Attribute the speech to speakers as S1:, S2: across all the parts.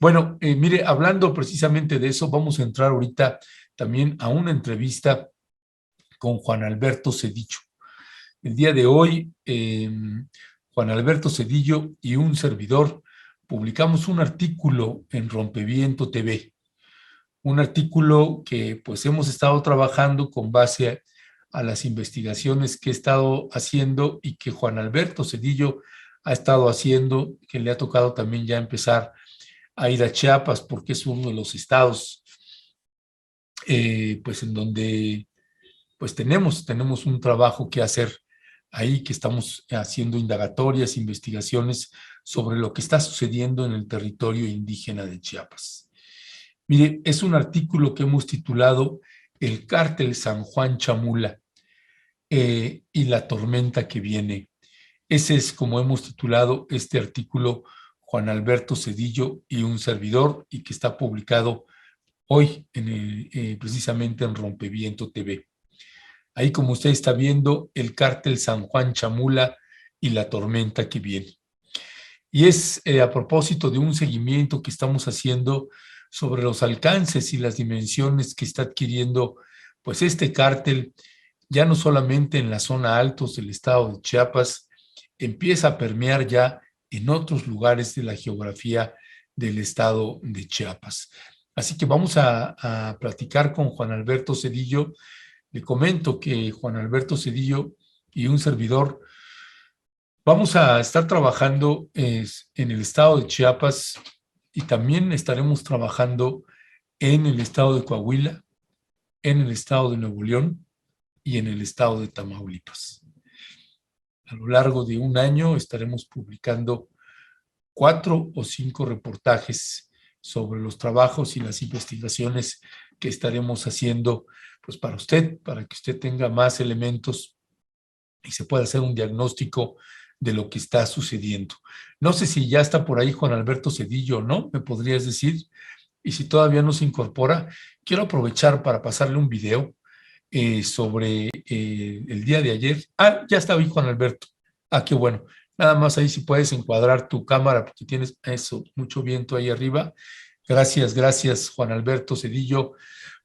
S1: Bueno, mire, hablando precisamente de eso, vamos a entrar ahorita también a una entrevista con Juan Alberto Cedillo. El día de hoy, Juan Alberto Cedillo y un servidor publicamos un artículo en Rompeviento TV, un artículo que pues hemos estado trabajando con base a las investigaciones que he estado haciendo y que Juan Alberto Cedillo ha estado haciendo, que le ha tocado también ya empezar a ir a Chiapas porque es uno de los estados pues en donde pues tenemos un trabajo que hacer ahí, que estamos haciendo indagatorias, investigaciones sobre lo que está sucediendo en el territorio indígena de Chiapas. Mire, es un artículo que hemos titulado El cártel San Juan Chamula y la tormenta que viene. Ese es como hemos titulado este artículo Juan Alberto Cedillo y un servidor, y que está publicado hoy precisamente en Rompeviento TV. Ahí, como usted está viendo, el cártel San Juan Chamula y la tormenta que viene. Y es a propósito de un seguimiento que estamos haciendo sobre los alcances y las dimensiones que está adquiriendo pues este cártel, ya no solamente en la zona altos del estado de Chiapas, empieza a permear ya en otros lugares de la geografía del estado de Chiapas. Así que vamos a platicar con Juan Alberto Cedillo. Le comento que Juan Alberto Cedillo y un servidor vamos a estar trabajando en el estado de Chiapas, y también estaremos trabajando en el estado de Coahuila, en el estado de Nuevo León y en el estado de Tamaulipas. A lo largo de un año estaremos publicando 4 o 5 reportajes sobre los trabajos y las investigaciones que estaremos haciendo pues para usted, para que usted tenga más elementos y se pueda hacer un diagnóstico de lo que está sucediendo. No sé si ya está por ahí Juan Alberto Cedillo o no, me podrías decir. Y si todavía no se incorpora, quiero aprovechar para pasarle un video sobre el día de ayer. Ah, ya está ahí Juan Alberto. Ah, qué bueno. Nada más ahí si puedes encuadrar tu cámara, porque tienes eso, mucho viento ahí arriba. Gracias, gracias Juan Alberto Cedillo.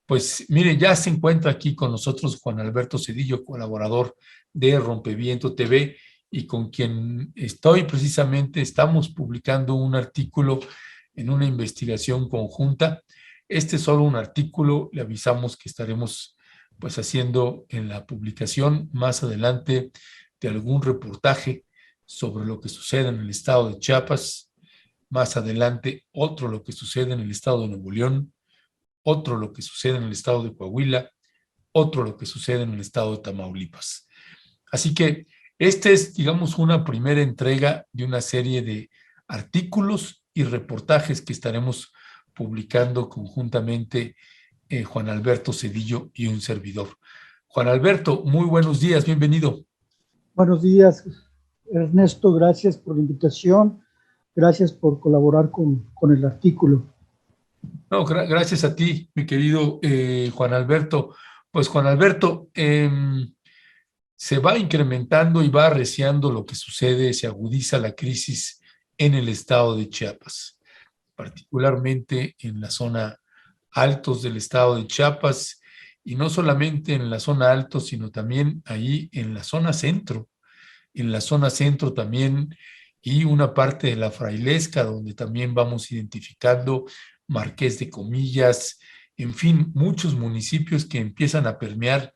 S1: Pues mire, ya se encuentra aquí con nosotros Juan Alberto Cedillo, colaborador de Rompeviento TV, y con quien estamos publicando un artículo en una investigación conjunta. Este es solo un artículo, le avisamos que estaremos pues haciendo en la publicación más adelante de algún reportaje sobre lo que sucede en el estado de Chiapas, más adelante otro lo que sucede en el estado de Nuevo León, otro lo que sucede en el estado de Coahuila, otro lo que sucede en el estado de Tamaulipas. Así que este es, digamos, una primera entrega de una serie de artículos y reportajes que estaremos publicando conjuntamente Juan Alberto Cedillo y un servidor. Juan Alberto, muy buenos días, bienvenido.
S2: Buenos días, Ernesto, gracias por la invitación, gracias por colaborar con el artículo.
S1: No, gracias a ti, mi querido Juan Alberto. Pues Juan Alberto, se va incrementando y va arreciando lo que sucede, se agudiza la crisis en el estado de Chiapas, particularmente en la zona altos del estado de Chiapas, y no solamente en la zona altos, sino también ahí en la zona centro también, y una parte de la Frailesca, donde también vamos identificando Marqués de Comillas, en fin, muchos municipios que empiezan a permear,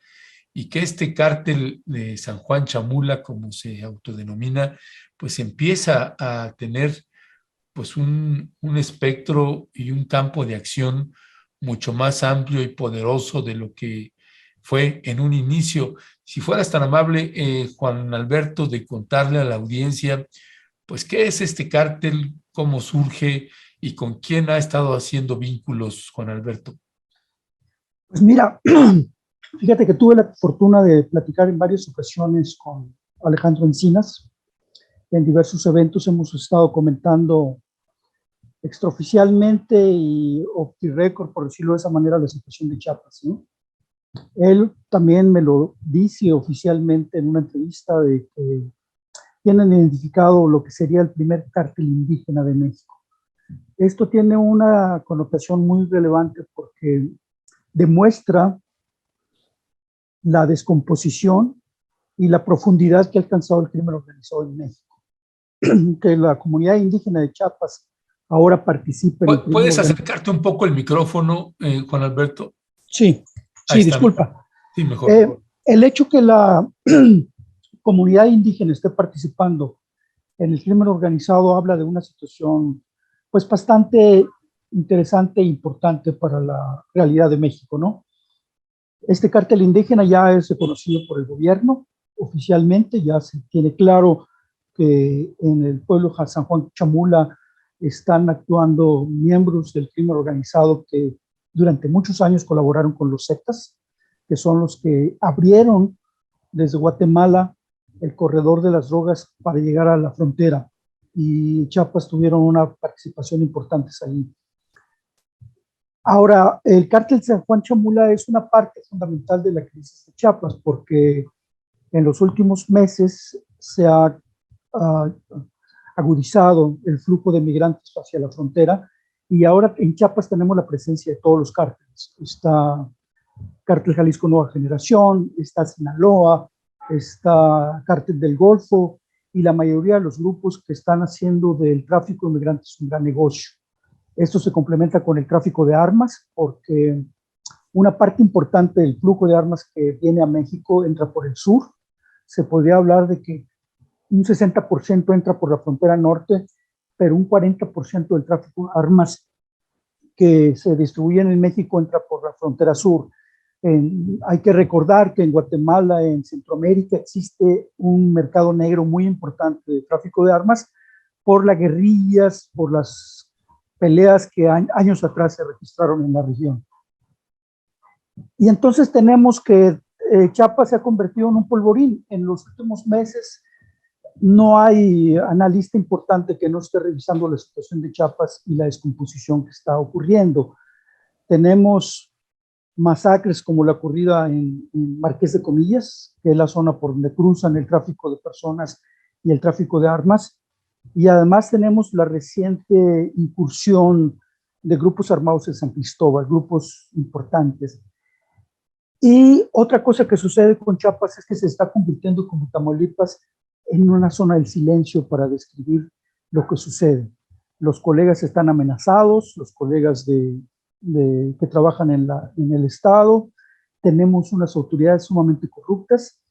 S1: y que este cártel de San Juan Chamula, como se autodenomina, pues empieza a tener pues un espectro y un campo de acción mucho más amplio y poderoso de lo que fue en un inicio. Si fueras tan amable, Juan Alberto, de contarle a la audiencia, pues, ¿qué es este cártel? ¿Cómo surge? ¿Y con quién ha estado haciendo vínculos, Juan Alberto?
S2: Pues mira, fíjate que tuve la fortuna de platicar en varias ocasiones con Alejandro Encinas. En diversos eventos hemos estado comentando extraoficialmente y off the record, por decirlo de esa manera, la situación de Chiapas, ¿no? Él también me lo dice oficialmente en una entrevista de que tienen identificado lo que sería el primer cártel indígena de México. Esto tiene una connotación muy relevante porque demuestra la descomposición y la profundidad que ha alcanzado el crimen organizado en México. Que la comunidad indígena de Chiapas ahora participa en el crimen
S1: ¿Puedes
S2: organizado.
S1: acercarte un poco el micrófono, Juan Alberto?
S2: Sí,
S1: Ahí
S2: sí,
S1: está.
S2: disculpa.
S1: Sí, mejor.
S2: El hecho que la comunidad indígena esté participando en el crimen organizado habla de una situación pues bastante interesante e importante para la realidad de México, ¿no? Este cártel indígena ya es reconocido por el gobierno oficialmente, ya se tiene claro que en el pueblo de San Juan Chamula están actuando miembros del crimen organizado que durante muchos años colaboraron con los Zetas, que son los que abrieron desde Guatemala el corredor de las drogas para llegar a la frontera. Y Chiapas tuvieron una participación importante ahí. Ahora, el cártel San Juan Chamula es una parte fundamental de la crisis de Chiapas porque en los últimos meses se ha agudizado el flujo de migrantes hacia la frontera y ahora en Chiapas tenemos la presencia de todos los cárteles. Está Cártel Jalisco Nueva Generación, está Sinaloa, está Cártel del Golfo y la mayoría de los grupos que están haciendo del tráfico de migrantes un gran negocio. Esto se complementa con el tráfico de armas porque una parte importante del flujo de armas que viene a México entra por el sur. Se podría hablar de que un 60% entra por la frontera norte, pero un 40% del tráfico de armas que se distribuyen en México entra por la frontera sur. Hay que recordar que en Guatemala, en Centroamérica, existe un mercado negro muy importante de tráfico de armas por las guerrillas, por las peleas que años atrás se registraron en la región. Y entonces tenemos que Chiapas se ha convertido en un polvorín. En los últimos meses no hay analista importante que no esté revisando la situación de Chiapas y la descomposición que está ocurriendo. Tenemos masacres como la ocurrida en Marqués de Comillas, que es la zona por donde cruzan el tráfico de personas y el tráfico de armas. Y además tenemos la reciente incursión de grupos armados en San Cristóbal, grupos importantes. Y otra cosa que sucede con Chiapas es que se está convirtiendo como Tamaulipas en una zona del silencio para describir lo que sucede. Los colegas están amenazados, los colegas que trabajan en el Estado, tenemos unas autoridades sumamente corruptas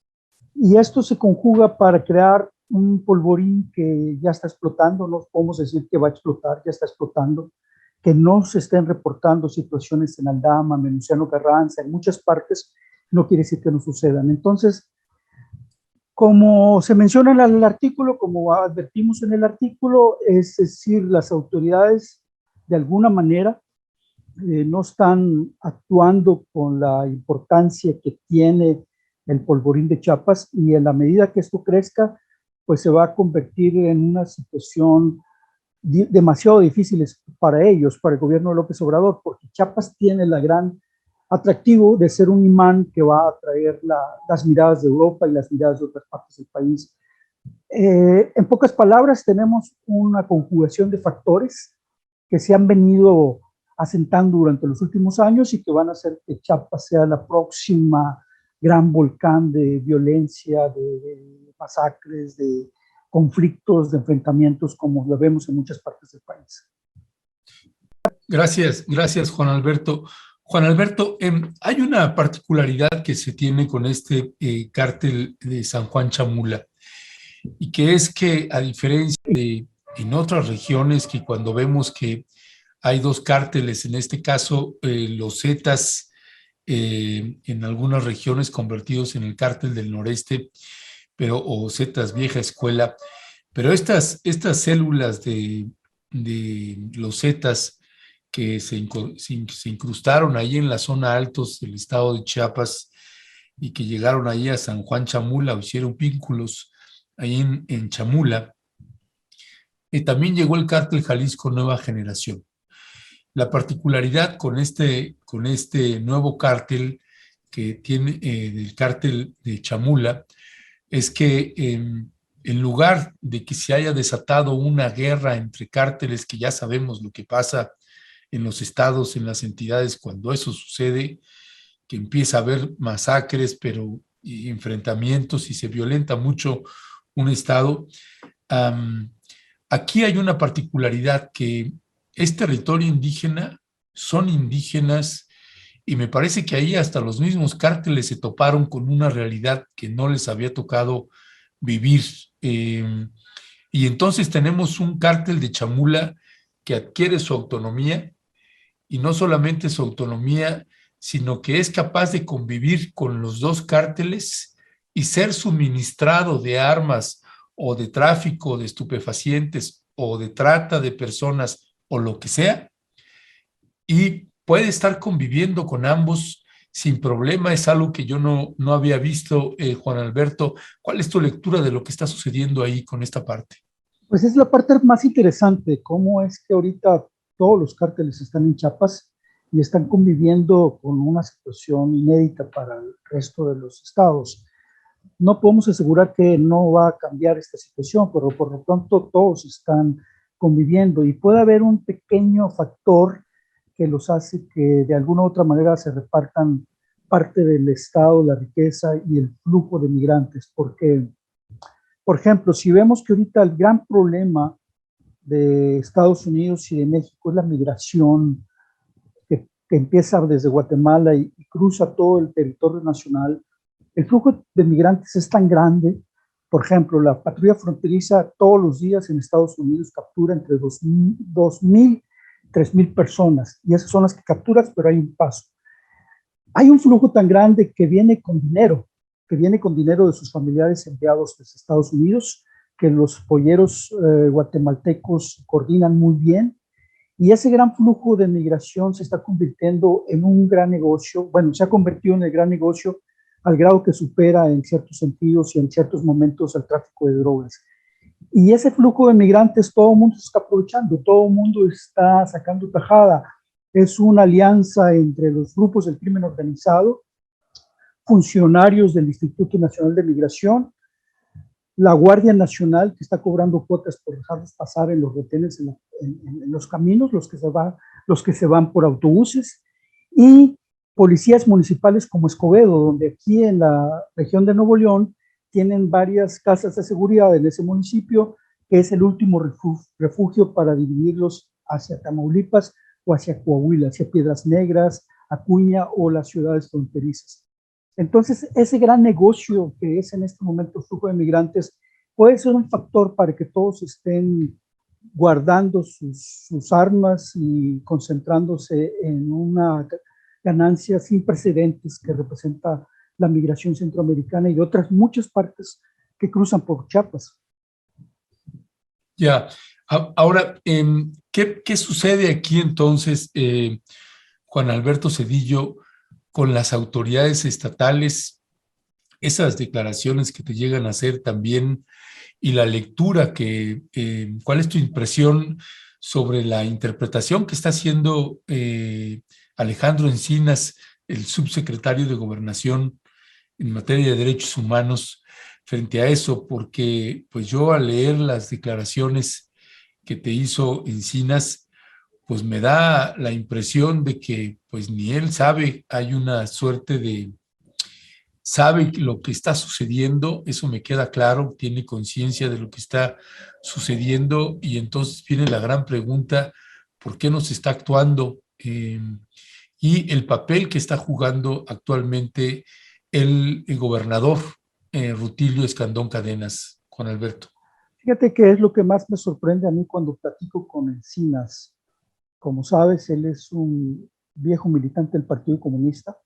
S2: y esto se conjuga para crear un polvorín que ya está explotando, no podemos decir que va a explotar, ya está explotando, que no se estén reportando situaciones en Aldama, Venustiano Carranza, en muchas partes, no quiere decir que no sucedan. Entonces, como se menciona en el artículo, como advertimos en el artículo, es decir, las autoridades de alguna manera no están actuando con la importancia que tiene el polvorín de Chiapas y en la medida que esto crezca, pues se va a convertir en una situación demasiado difícil para ellos, para el gobierno de López Obrador, porque Chiapas tiene el gran atractivo de ser un imán que va a atraer las miradas de Europa y las miradas de otras partes del país. En pocas palabras, tenemos una conjugación de factores que se han venido asentando durante los últimos años y que van a hacer que Chiapas sea la próxima gran volcán de violencia, de masacres, de conflictos, de enfrentamientos, como lo vemos en muchas partes del país.
S1: Gracias, Juan Alberto. Juan Alberto, hay una particularidad que se tiene con este cártel de San Juan Chamula, y que es que, a diferencia de en otras regiones, que cuando vemos que hay dos cárteles, en este caso los Zetas, en algunas regiones convertidos en el cártel del noreste, o Zetas vieja escuela, pero estas células de los Zetas que se incrustaron ahí en la zona altos del estado de Chiapas y que llegaron ahí a San Juan Chamula o hicieron vínculos ahí en Chamula, y también llegó el cártel Jalisco Nueva Generación. La particularidad con este nuevo cártel que tiene del cártel de Chamula es que en lugar de que se haya desatado una guerra entre cárteles, que ya sabemos lo que pasa en los estados, en las entidades, cuando eso sucede, que empieza a haber masacres, pero y enfrentamientos y se violenta mucho un estado. Um, Aquí hay una particularidad, que es territorio indígena, son indígenas, y me parece que ahí hasta los mismos cárteles se toparon con una realidad que no les había tocado vivir. Y entonces tenemos un cártel de Chamula que adquiere su autonomía, y no solamente su autonomía, sino que es capaz de convivir con los dos cárteles y ser suministrado de armas o de tráfico de estupefacientes o de trata de personas o lo que sea, y puede estar conviviendo con ambos sin problema. Es algo que yo no había visto, Juan Alberto. ¿Cuál es tu lectura de lo que está sucediendo ahí con esta parte?
S2: Pues es la parte más interesante, cómo es que ahorita todos los cárteles están en Chiapas y están conviviendo con una situación inédita para el resto de los estados. No podemos asegurar que no va a cambiar esta situación, pero por lo pronto todos están conviviendo y puede haber un pequeño factor que los hace que de alguna u otra manera se repartan parte del estado, la riqueza y el flujo de migrantes, porque por ejemplo, si vemos que ahorita el gran problema de Estados Unidos y de México es la migración que empieza desde Guatemala y cruza todo el territorio nacional, el flujo de migrantes es tan grande. Por ejemplo, la patrulla fronteriza todos los días en Estados Unidos captura entre 2.000 y 3.000 personas, y esas son las que capturas, pero hay un paso. Hay un flujo tan grande que viene con dinero, de sus familiares enviados desde Estados Unidos, que los polleros guatemaltecos coordinan muy bien, y ese gran flujo de migración se está convirtiendo en un gran negocio. Bueno, se ha convertido en el gran negocio al grado que supera en ciertos sentidos y en ciertos momentos el tráfico de drogas. Y ese flujo de migrantes, todo el mundo se está aprovechando, todo el mundo está sacando tajada. Es una alianza entre los grupos del crimen organizado, funcionarios del Instituto Nacional de Migración, la Guardia Nacional, que está cobrando cuotas por dejarlos pasar en los retenes, en los caminos, los que se van por autobuses, y policías municipales como Escobedo, donde aquí en la región de Nuevo León tienen varias casas de seguridad en ese municipio, que es el último refugio para dividirlos hacia Tamaulipas o hacia Coahuila, hacia Piedras Negras, Acuña o las ciudades fronterizas. Entonces, ese gran negocio que es en este momento el flujo de migrantes puede ser un factor para que todos estén guardando sus armas y concentrándose en una ganancia sin precedentes que representa la migración centroamericana y de otras muchas partes que cruzan por Chiapas.
S1: Ya, ahora, ¿qué sucede aquí entonces, Juan Alberto Zedillo, con las autoridades estatales, esas declaraciones que te llegan a hacer también, y la lectura ¿cuál es tu impresión sobre la interpretación que está haciendo Alejandro Encinas, el subsecretario de Gobernación en materia de derechos humanos, frente a eso? Porque pues yo, al leer las declaraciones que te hizo Encinas, pues me da la impresión de que pues ni él sabe, hay una suerte de, sabe lo que está sucediendo, eso me queda claro, tiene conciencia de lo que está sucediendo, y entonces viene la gran pregunta: ¿por qué no se está actuando? Y el papel que está jugando actualmente el gobernador Rutilio Escandón Cadenas, Juan Alberto.
S2: Fíjate que es lo que más me sorprende a mí cuando platico con Encinas. Como sabes, él es un viejo militante del Partido Comunista.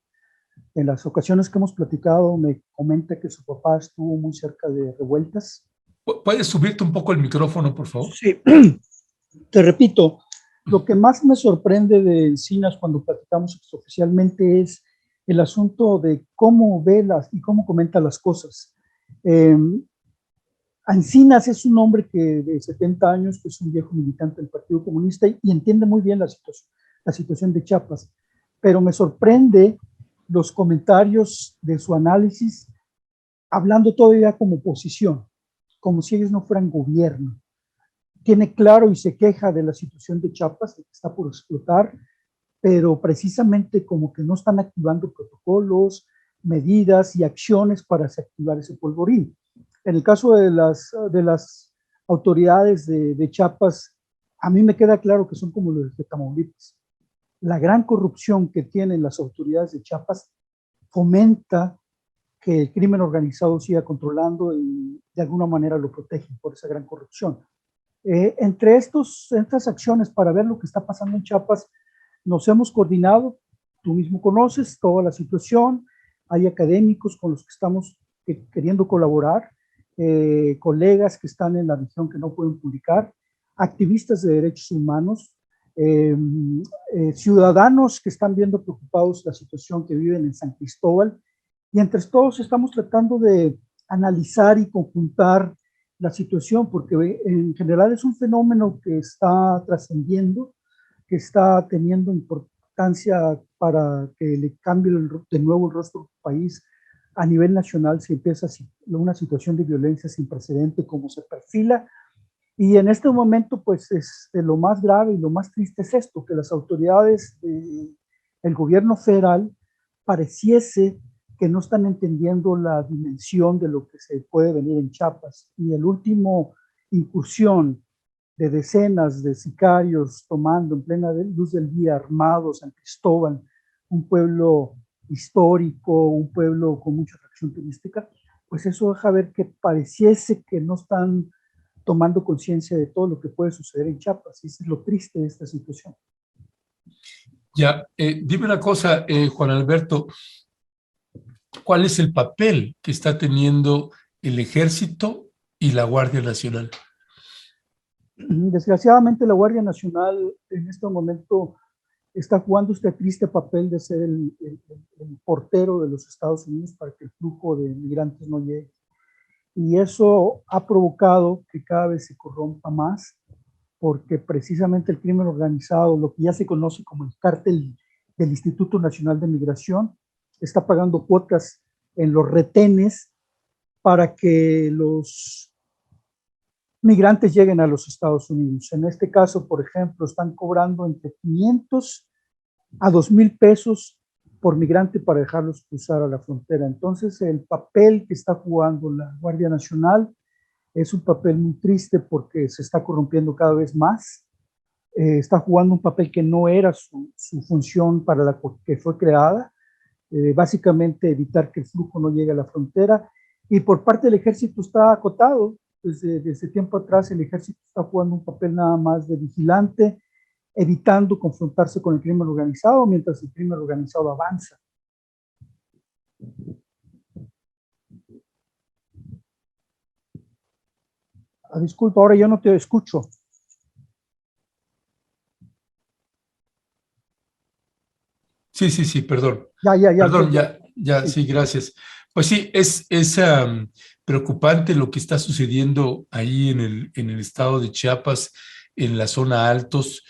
S2: En las ocasiones que hemos platicado me comenta que su papá estuvo muy cerca de revueltas.
S1: ¿Puedes subirte un poco el micrófono, por favor?
S2: Sí, te repito, lo que más me sorprende de Encinas cuando platicamos oficialmente es el asunto de cómo ve y cómo comenta las cosas. Encinas es un hombre que de 70 años, que es un viejo militante del Partido Comunista y entiende muy bien la situación de Chiapas, pero me sorprende los comentarios de su análisis hablando todavía como oposición. como si ellos no fueran gobierno. Tiene claro y se queja de la situación de Chiapas, que está por explotar, pero precisamente como que no están activando protocolos, medidas y acciones para desactivar ese polvorín. En el caso de las autoridades de Chiapas, a mí me queda claro que son como los de Tamaulipas. La gran corrupción que tienen las autoridades de Chiapas fomenta que el crimen organizado siga controlando y de alguna manera lo protegen por esa gran corrupción. Entre estas acciones para ver lo que está pasando en Chiapas, nos hemos coordinado, tú mismo conoces toda la situación, hay académicos con los que estamos queriendo colaborar, colegas que están en la región que no pueden publicar, activistas de derechos humanos, ciudadanos que están viendo preocupados la situación que viven en San Cristóbal, y entre todos estamos tratando de analizar y conjuntar la situación, porque en general es un fenómeno que está trascendiendo, que está teniendo importancia para que le cambie de nuevo el rostro del país. A nivel nacional se empieza una situación de violencia sin precedente como se perfila, y en este momento pues lo más grave y lo más triste es esto, que las autoridades del gobierno federal pareciese que no están entendiendo la dimensión de lo que se puede venir en Chiapas. Y el último incursión de decenas de sicarios tomando en plena luz del día armados San Cristóbal, un pueblo histórico, un pueblo con mucha atracción turística, pues eso deja ver que pareciese que no están tomando conciencia de todo lo que puede suceder en Chiapas, y eso es lo triste de esta situación.
S1: Ya, dime una cosa, Juan Alberto, ¿cuál es el papel que está teniendo el Ejército y la Guardia Nacional?
S2: Desgraciadamente la Guardia Nacional en este momento está jugando este triste papel de ser el portero de los Estados Unidos para que el flujo de migrantes no llegue. Y eso ha provocado que cada vez se corrompa más, porque precisamente el crimen organizado, lo que ya se conoce como el cártel del Instituto Nacional de Migración, está pagando cuotas en los retenes para que los migrantes lleguen a los Estados Unidos. En este caso, por ejemplo, están cobrando entre 500 a 2,000 pesos por migrante para dejarlos cruzar a la frontera. Entonces, el papel que está jugando la Guardia Nacional es un papel muy triste porque se está corrompiendo cada vez más. Está jugando un papel que no era su función para la que fue creada, básicamente evitar que el flujo no llegue a la frontera. Y por parte del ejército está acotado. Desde tiempo atrás el ejército está jugando un papel nada más de vigilante, evitando confrontarse con el crimen organizado mientras el crimen organizado avanza. Disculpa, ahora yo no te escucho.
S1: Sí, perdón.
S2: Ya.
S1: Perdón, ya, sí, gracias. Pues sí, es preocupante lo que está sucediendo ahí en el estado de Chiapas, en la zona Altos.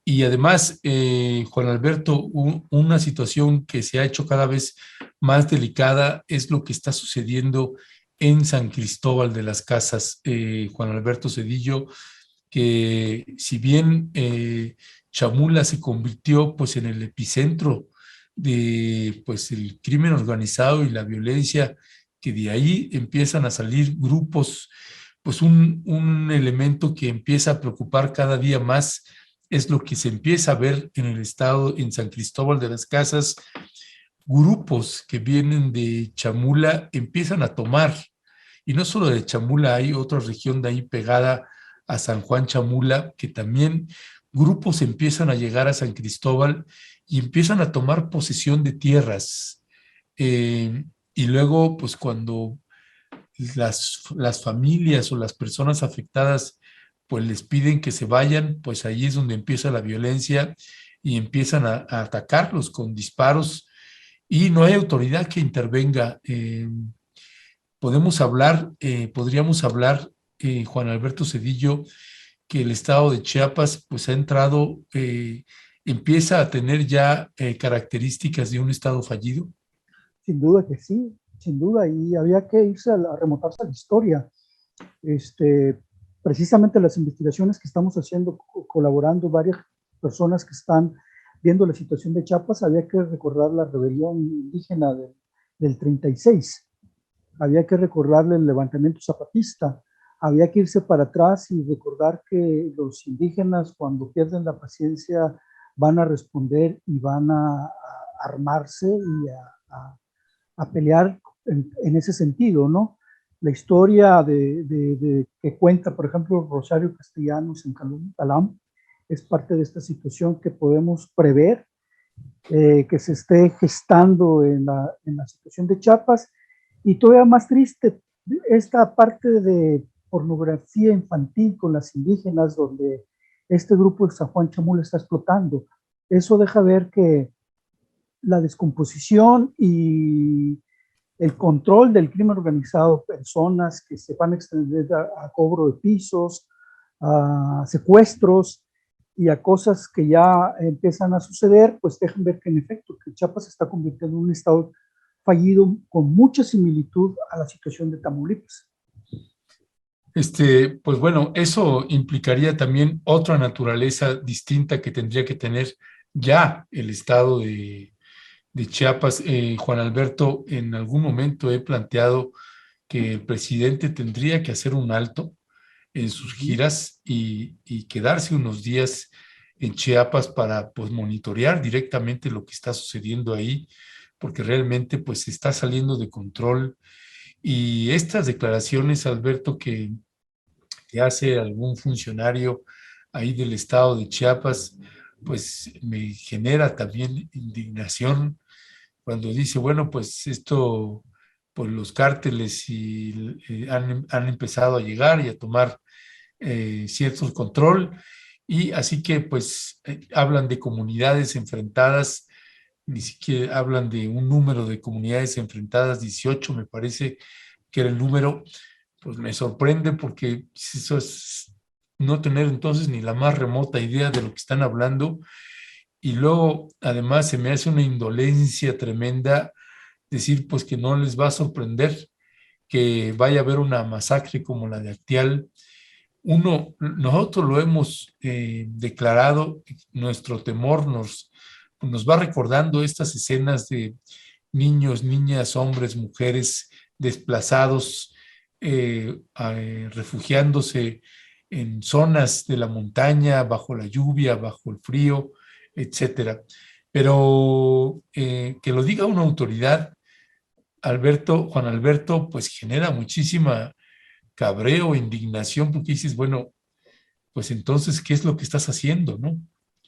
S1: Y además, Juan Alberto, una situación que se ha hecho cada vez más delicada es lo que está sucediendo en San Cristóbal de las Casas, Juan Alberto Cedillo, que si bien Chamula se convirtió pues en el epicentro de pues el crimen organizado y la violencia, que de ahí empiezan a salir grupos, pues un elemento que empieza a preocupar cada día más es lo que se empieza a ver en el estado, en San Cristóbal de las Casas, grupos que vienen de Chamula empiezan a tomar, y no solo de Chamula, hay otra región de ahí pegada a San Juan Chamula, que también grupos empiezan a llegar a San Cristóbal y empiezan a tomar posesión de tierras. Y luego, pues cuando las familias o las personas afectadas pues les piden que se vayan, pues ahí es donde empieza la violencia y empiezan a atacarlos con disparos y no hay autoridad que intervenga. Podríamos hablar, Juan Alberto Cedillo, que el estado de Chiapas pues ha entrado, empieza a tener ya características de un estado fallido.
S2: Sin duda que sí, sin duda, y había que irse a remontarse a la historia. Este, precisamente las investigaciones que estamos haciendo, colaborando varias personas que están viendo la situación de Chiapas, había que recordar la rebelión indígena del 36, había que recordarle el levantamiento zapatista, había que irse para atrás y recordar que los indígenas cuando pierden la paciencia van a responder y van a armarse y a pelear en ese sentido, ¿no? La historia que cuenta, por ejemplo, Rosario Castellanos en Calam es parte de esta situación que podemos prever que se esté gestando en la situación de Chiapas. Y todavía más triste, esta parte de pornografía infantil con las indígenas, donde este grupo de San Juan Chamula está explotando. Eso deja ver que la descomposición y el control del crimen organizado, personas que se van a extender a cobro de pisos, a secuestros y a cosas que ya empiezan a suceder, pues dejan ver que en efecto que Chiapas se está convirtiendo en un estado fallido con mucha similitud a la situación de Tamaulipas.
S1: Pues bueno, eso implicaría también otra naturaleza distinta que tendría que tener ya el estado de Chiapas. Juan Alberto, en algún momento he planteado que el presidente tendría que hacer un alto en sus giras y quedarse unos días en Chiapas para pues monitorear directamente lo que está sucediendo ahí, porque realmente pues está saliendo de control. Y estas declaraciones, Alberto, que hace algún funcionario ahí del estado de Chiapas, pues me genera también indignación cuando dice, bueno, pues esto, pues los cárteles han empezado a llegar y a tomar cierto control, y así que pues hablan de comunidades enfrentadas, ni siquiera hablan de un número de comunidades enfrentadas, 18 me parece que era el número. Pues me sorprende porque eso es no tener entonces ni la más remota idea de lo que están hablando. Y luego, además, se me hace una indolencia tremenda decir pues que no les va a sorprender que vaya a haber una masacre como la de Actial. Nosotros lo hemos declarado, nuestro temor nos va recordando estas escenas de niños, niñas, hombres, mujeres desplazados, refugiándose en zonas de la montaña, bajo la lluvia, bajo el frío, etcétera. Pero que lo diga una autoridad, Juan Alberto, pues genera muchísima cabreo, indignación, porque dices, bueno, pues entonces, ¿qué es lo que estás haciendo, no?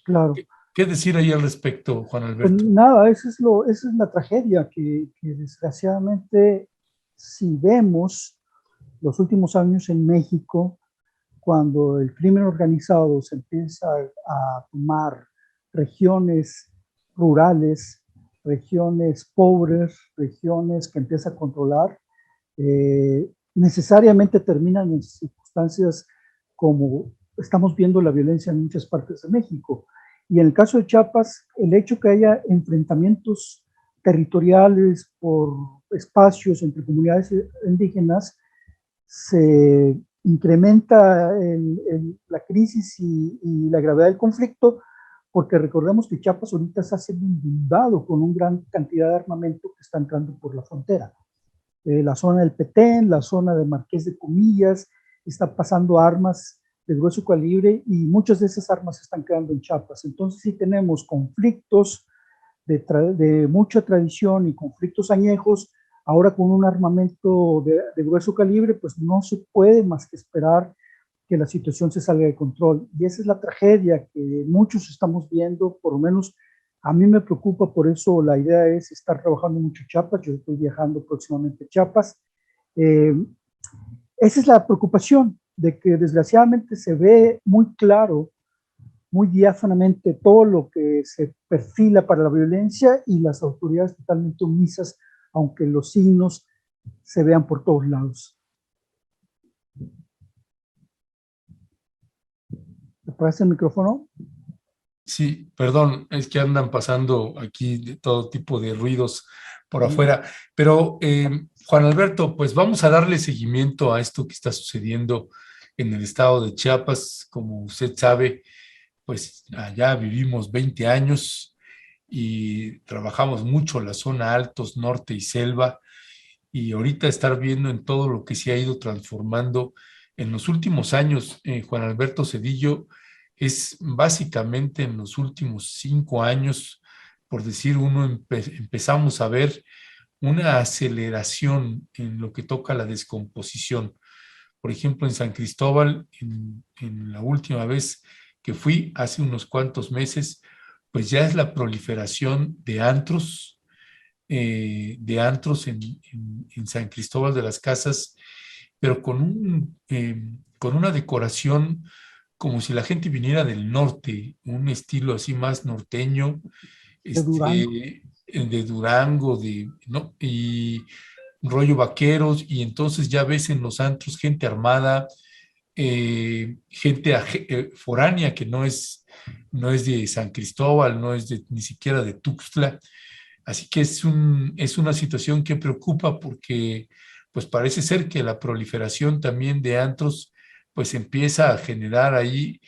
S2: Claro.
S1: ¿Qué decir ahí al respecto, Juan
S2: Pues
S1: Alberto?
S2: nada, esa es la tragedia que desgraciadamente, si vemos los últimos años en México, cuando el crimen organizado se empieza a tomar regiones rurales, regiones pobres, regiones que empieza a controlar, necesariamente terminan en circunstancias como estamos viendo la violencia en muchas partes de México. Y en el caso de Chiapas, el hecho que haya enfrentamientos territoriales por espacios entre comunidades indígenas se incrementa la crisis y la gravedad del conflicto, porque recordemos que Chiapas ahorita está siendo inundado con una gran cantidad de armamento que está entrando por la frontera. La zona del Petén, la zona de Marqués de Comillas, está pasando armas de grueso calibre y muchas de esas armas están quedando en Chiapas. Entonces sí tenemos conflictos de mucha tradición y conflictos añejos. Ahora con un armamento de grueso calibre, pues no se puede más que esperar que la situación se salga de control. Y esa es la tragedia que muchos estamos viendo, por lo menos a mí me preocupa, por eso la idea es estar trabajando mucho en Chiapas. Yo estoy viajando próximamente a Chiapas. Eh, Esa es la preocupación, de que desgraciadamente se ve muy claro, muy diáfanamente todo lo que se perfila para la violencia y las autoridades totalmente omisas, aunque los signos se vean por todos lados. ¿Te parece el micrófono?
S1: Sí, perdón, es que andan pasando aquí de todo tipo de ruidos por afuera, pero Juan Alberto, pues vamos a darle seguimiento a esto que está sucediendo en el estado de Chiapas. Como usted sabe, pues allá vivimos 20 años y trabajamos mucho la zona Altos, Norte y Selva, y ahorita estar viendo en todo lo que se ha ido transformando en los últimos años, Juan Alberto Zedillo, es básicamente en los últimos 5 años, por decir uno, empezamos a ver una aceleración en lo que toca la descomposición. Por ejemplo, en San Cristóbal, en la última vez que fui, hace unos cuantos meses, pues ya es la proliferación de antros en San Cristóbal de las Casas, pero con una decoración como si la gente viniera del norte, un estilo así más norteño,
S2: De Durango.
S1: de Durango, ¿no? Y rollo vaqueros, y entonces ya ves en los antros gente armada, gente foránea que no es de San Cristóbal, no es ni siquiera de Tuxtla. Así que es una situación que preocupa porque pues parece ser que la proliferación también de antros pues empieza a generar ahí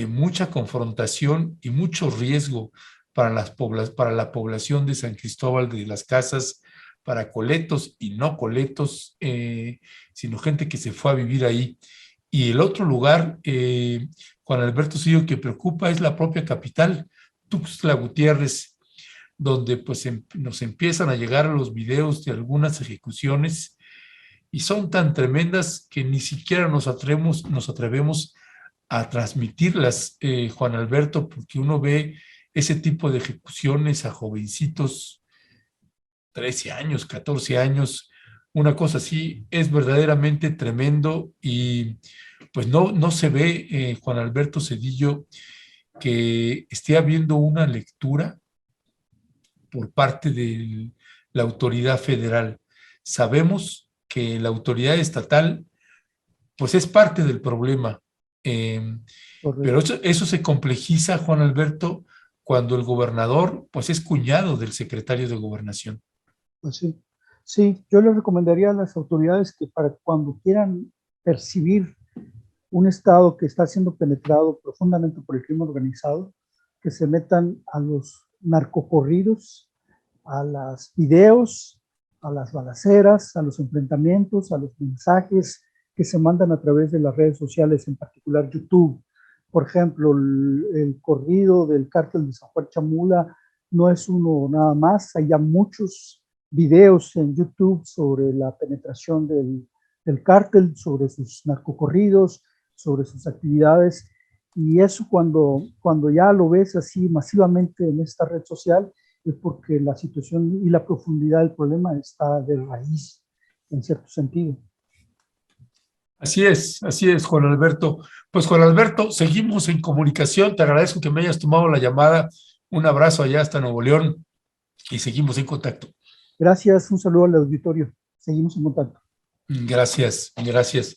S1: mucha confrontación y mucho riesgo para la población de San Cristóbal de las Casas, para coletos y no coletos, sino gente que se fue a vivir ahí. Y el otro lugar, Juan Alberto Sillo, que preocupa es la propia capital, Tuxtla Gutiérrez, donde pues nos empiezan a llegar los videos de algunas ejecuciones y son tan tremendas que ni siquiera nos atrevemos a transmitirlas, Juan Alberto, porque uno ve ese tipo de ejecuciones a jovencitos, 13 años, 14 años, una cosa así, es verdaderamente tremendo y pues no se ve, Juan Alberto Zedillo, que esté habiendo una lectura por parte de la autoridad federal. Sabemos que la autoridad estatal, pues es parte del problema, eh, pero
S2: Correcto.
S1: eso se complejiza, Juan Alberto, cuando el gobernador, pues es cuñado del secretario de Gobernación.
S2: Pues sí. Sí, yo les recomendaría a las autoridades que para cuando quieran percibir un estado que está siendo penetrado profundamente por el crimen organizado, que se metan a los narcocorridos, a los videos, a las balaceras, a los enfrentamientos, a los mensajes que se mandan a través de las redes sociales, en particular YouTube. Por ejemplo, el corrido del cártel de San Juan Chamula no es uno nada más, hay ya muchos videos en YouTube sobre la penetración del cártel, sobre sus narcocorridos, sobre sus actividades, y eso cuando ya lo ves así masivamente en esta red social, es porque la situación y la profundidad del problema está de raíz, en cierto sentido.
S1: Así es, Juan Alberto. Pues Juan Alberto, seguimos en comunicación. Te agradezco que me hayas tomado la llamada. Un abrazo allá hasta Nuevo León y seguimos en contacto.
S2: Gracias, un saludo al auditorio. Seguimos en contacto.
S1: Gracias, gracias.